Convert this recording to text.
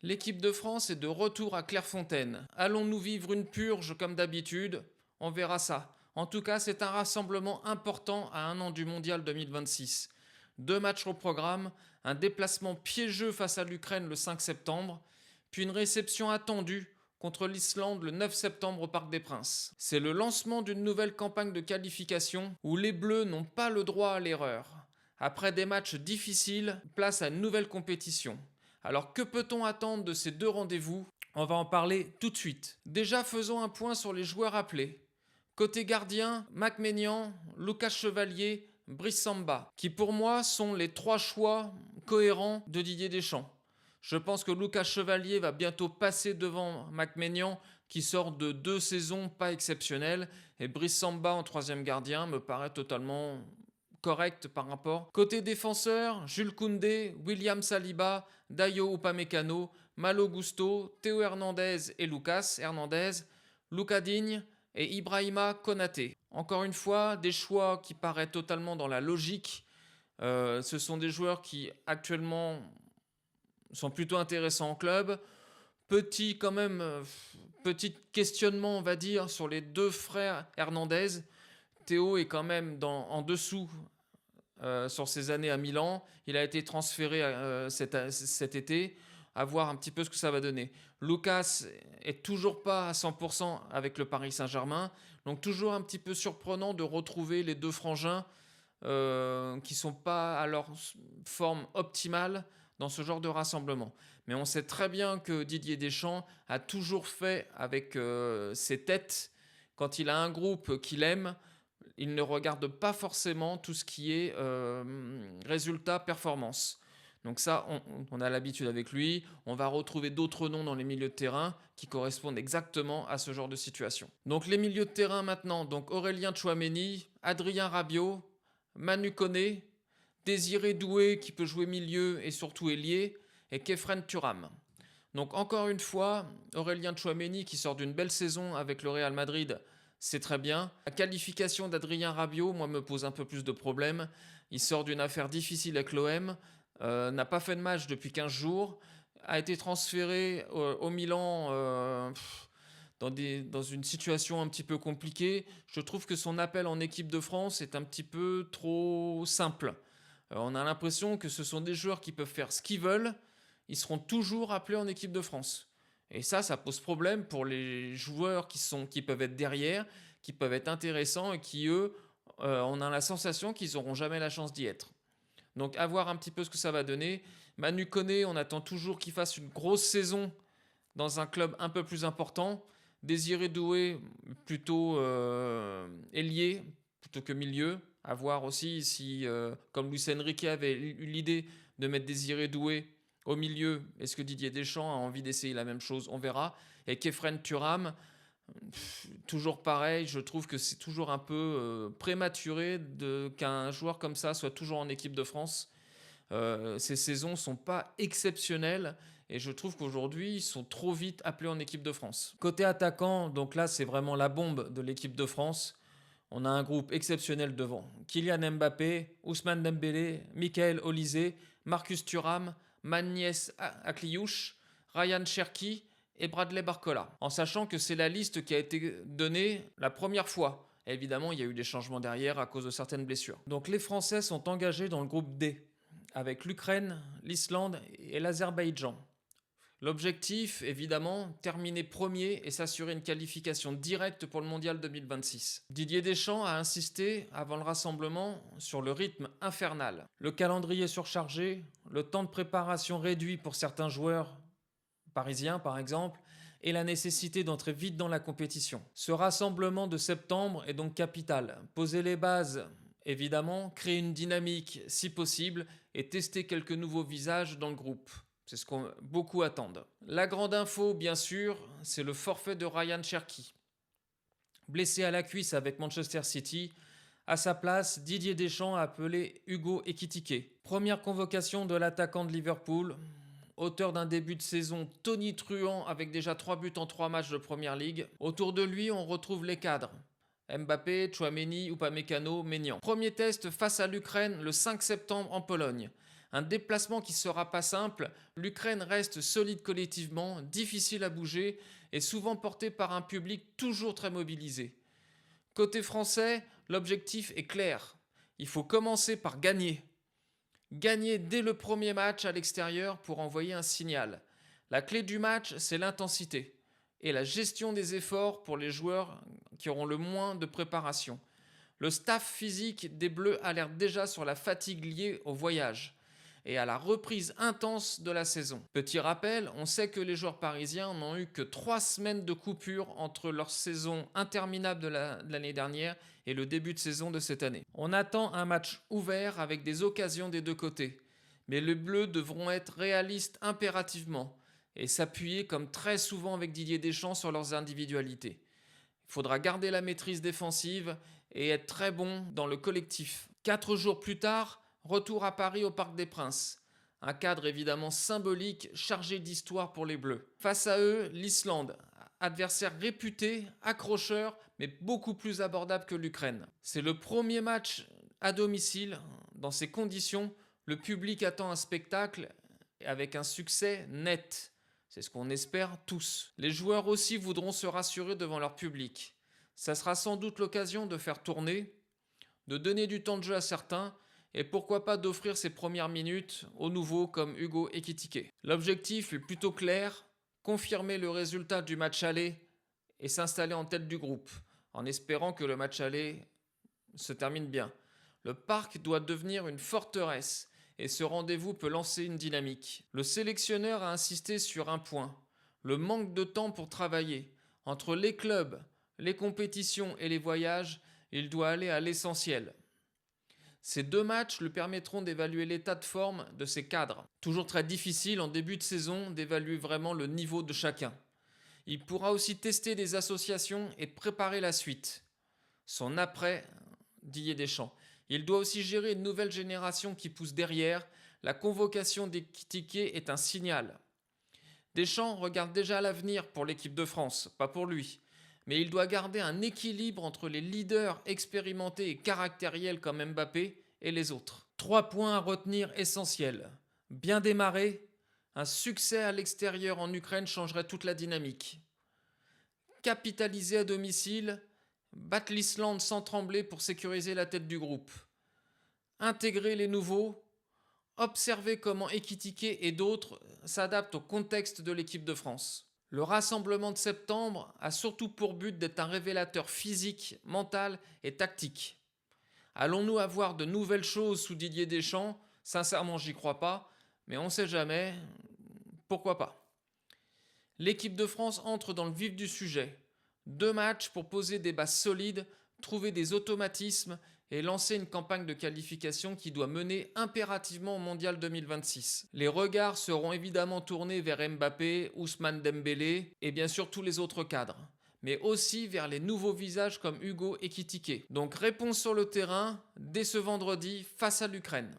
L'équipe de France est de retour à Clairefontaine. Allons-nous vivre une purge comme d'habitude? On verra ça. En tout cas, c'est un rassemblement important à un an du Mondial 2026. 2 matchs au programme, un déplacement piégeux face à l'Ukraine le 5 septembre, puis une réception attendue contre l'Islande le 9 septembre au Parc des Princes. C'est le lancement d'une nouvelle campagne de qualification où les Bleus n'ont pas le droit à l'erreur. Après des matchs difficiles, place à une nouvelle compétition. Alors que peut-on attendre de ces 2 rendez-vous? On va en parler tout de suite. Déjà, faisons un point sur les joueurs appelés. Côté gardien, Mac Maignan, Lucas Chevalier, Brice Samba, qui pour moi sont les 3 choix cohérents de Didier Deschamps. Je pense que Lucas Chevalier va bientôt passer devant Mac Maignan, qui sort de 2 saisons pas exceptionnelles, et Brice Samba en 3e gardien me paraît totalement correct par rapport. Côté défenseur, Jules Koundé, William Saliba, Dayo Upamecano, Malo Gusto, Théo Hernandez et Lucas Hernandez, Lucas Digne et Ibrahima Konaté. Encore une fois, des choix qui paraissent totalement dans la logique. Ce sont des joueurs qui actuellement sont plutôt intéressants en club. Petit quand même, petit questionnement on va dire sur les 2 frères Hernandez. Théo est quand même en dessous sur ses années à Milan. Il a été transféré cet été. À voir un petit peu ce que ça va donner. Lucas est toujours pas à 100% avec le Paris Saint-Germain. Donc toujours un petit peu surprenant de retrouver les 2 frangins qui sont pas à leur forme optimale dans ce genre de rassemblement. Mais on sait très bien que Didier Deschamps a toujours fait avec ses têtes. Quand il a un groupe qu'il aime, il ne regarde pas forcément tout ce qui est résultat, performance. Donc ça, on a l'habitude avec lui. On va retrouver d'autres noms dans les milieux de terrain qui correspondent exactement à ce genre de situation. Donc les milieux de terrain maintenant, donc Aurélien Tchouaméni, Adrien Rabiot, Manu Koné, Désiré Doué qui peut jouer milieu et surtout ailier, et Khéphren Thuram. Donc encore une fois, Aurélien Tchouaméni qui sort d'une belle saison avec le Real Madrid, c'est très bien. La qualification d'Adrien Rabiot, moi, me pose un peu plus de problèmes. Il sort d'une affaire difficile avec l'OM, n'a pas fait de match depuis 15 jours, a été transféré au Milan dans une situation un petit peu compliquée. Je trouve que son appel en équipe de France est un petit peu trop simple. On a l'impression que ce sont des joueurs qui peuvent faire ce qu'ils veulent, ils seront toujours appelés en équipe de France. Et ça pose problème pour les joueurs qui peuvent être derrière, qui peuvent être intéressants et qui, eux, on a la sensation qu'ils n'auront jamais la chance d'y être. Donc, à voir un petit peu ce que ça va donner. Manu Koné, on attend toujours qu'il fasse une grosse saison dans un club un peu plus important. Désiré Doué, plutôt ailier, plutôt que milieu. À voir aussi si, comme Luis Enrique avait eu l'idée de mettre Désiré Doué au milieu, est-ce que Didier Deschamps a envie d'essayer la même chose? On verra. Et Khéphren Thuram, toujours pareil, je trouve que c'est toujours un peu prématuré qu'un joueur comme ça soit toujours en équipe de France. Ces saisons sont pas exceptionnelles et je trouve qu'aujourd'hui ils sont trop vite appelés en équipe de France. Côté attaquant, donc là c'est vraiment la bombe de l'équipe de France. On a un groupe exceptionnel devant. Kylian Mbappé, Ousmane Dembélé, Michael Olise, Marcus Thuram, Magnès Akliouche, Ryan Cherki et Bradley Barcola. En sachant que c'est la liste qui a été donnée la première fois. Et évidemment, il y a eu des changements derrière à cause de certaines blessures. Donc les Français sont engagés dans le groupe D, avec l'Ukraine, l'Islande et l'Azerbaïdjan. L'objectif, évidemment, terminer premier et s'assurer une qualification directe pour le Mondial 2026. Didier Deschamps a insisté, avant le rassemblement, sur le rythme infernal. Le calendrier surchargé, le temps de préparation réduit pour certains joueurs, parisiens par exemple, et la nécessité d'entrer vite dans la compétition. Ce rassemblement de septembre est donc capital. Poser les bases, évidemment, créer une dynamique si possible et tester quelques nouveaux visages dans le groupe. C'est ce qu'on beaucoup attendent. La grande info, bien sûr, c'est le forfait de Ryan Cherki. Blessé à la cuisse avec Manchester City, à sa place, Didier Deschamps a appelé Hugo Ekitike. Première convocation de l'attaquant de Liverpool, auteur d'un début de saison tonitruant avec déjà 3 buts en 3 matchs de Première Ligue. Autour de lui, on retrouve les cadres. Mbappé, Tchouaméni, Upamecano, Maignan. Premier test face à l'Ukraine le 5 septembre en Pologne. Un déplacement qui sera pas simple, l'Ukraine reste solide collectivement, difficile à bouger et souvent portée par un public toujours très mobilisé. Côté français, l'objectif est clair. Il faut commencer par gagner. Gagner dès le premier match à l'extérieur pour envoyer un signal. La clé du match, c'est l'intensité et la gestion des efforts pour les joueurs qui auront le moins de préparation. Le staff physique des Bleus alerte déjà sur la fatigue liée au voyage et à la reprise intense de la saison. Petit rappel, on sait que les joueurs parisiens n'ont eu que 3 semaines de coupure entre leur saison interminable de l'année dernière et le début de saison de cette année. On attend un match ouvert avec des occasions des deux côtés, mais les Bleus devront être réalistes impérativement et s'appuyer comme très souvent avec Didier Deschamps sur leurs individualités. Il faudra garder la maîtrise défensive et être très bon dans le collectif. 4 jours plus tard, retour à Paris au Parc des Princes. Un cadre évidemment symbolique, chargé d'histoire pour les Bleus. Face à eux, l'Islande, adversaire réputé, accrocheur, mais beaucoup plus abordable que l'Ukraine. C'est le premier match à domicile. Dans ces conditions, le public attend un spectacle avec un succès net. C'est ce qu'on espère tous. Les joueurs aussi voudront se rassurer devant leur public. Ça sera sans doute l'occasion de faire tourner, de donner du temps de jeu à certains, et pourquoi pas d'offrir ses premières minutes aux nouveaux comme Hugo Ekitike. L'objectif est plutôt clair, confirmer le résultat du match aller et s'installer en tête du groupe, en espérant que le match aller se termine bien. Le parc doit devenir une forteresse et ce rendez-vous peut lancer une dynamique. Le sélectionneur a insisté sur un point, le manque de temps pour travailler. Entre les clubs, les compétitions et les voyages, il doit aller à l'essentiel. Ces 2 matchs lui permettront d'évaluer l'état de forme de ses cadres. Toujours très difficile en début de saison d'évaluer vraiment le niveau de chacun. Il pourra aussi tester des associations et préparer la suite. Son après, Didier Deschamps. Il doit aussi gérer une nouvelle génération qui pousse derrière. La convocation d'Ekitike est un signal. Deschamps regarde déjà l'avenir pour l'équipe de France, pas pour lui. Mais il doit garder un équilibre entre les leaders expérimentés et caractériels comme Mbappé et les autres. 3 points à retenir essentiels. Bien démarrer, un succès à l'extérieur en Ukraine changerait toute la dynamique. Capitaliser à domicile, battre l'Islande sans trembler pour sécuriser la tête du groupe. Intégrer les nouveaux, observer comment Ekitike et d'autres s'adaptent au contexte de l'équipe de France. Le rassemblement de septembre a surtout pour but d'être un révélateur physique, mental et tactique. Allons-nous avoir de nouvelles choses sous Didier Deschamps? Sincèrement, j'y crois pas, mais on ne sait jamais. Pourquoi pas? L'équipe de France entre dans le vif du sujet. 2 matchs pour poser des bases solides, trouver des automatismes et lancer une campagne de qualification qui doit mener impérativement au Mondial 2026. Les regards seront évidemment tournés vers Mbappé, Ousmane Dembélé et bien sûr tous les autres cadres, mais aussi vers les nouveaux visages comme Hugo Ekitike. Donc réponse sur le terrain dès ce vendredi face à l'Ukraine.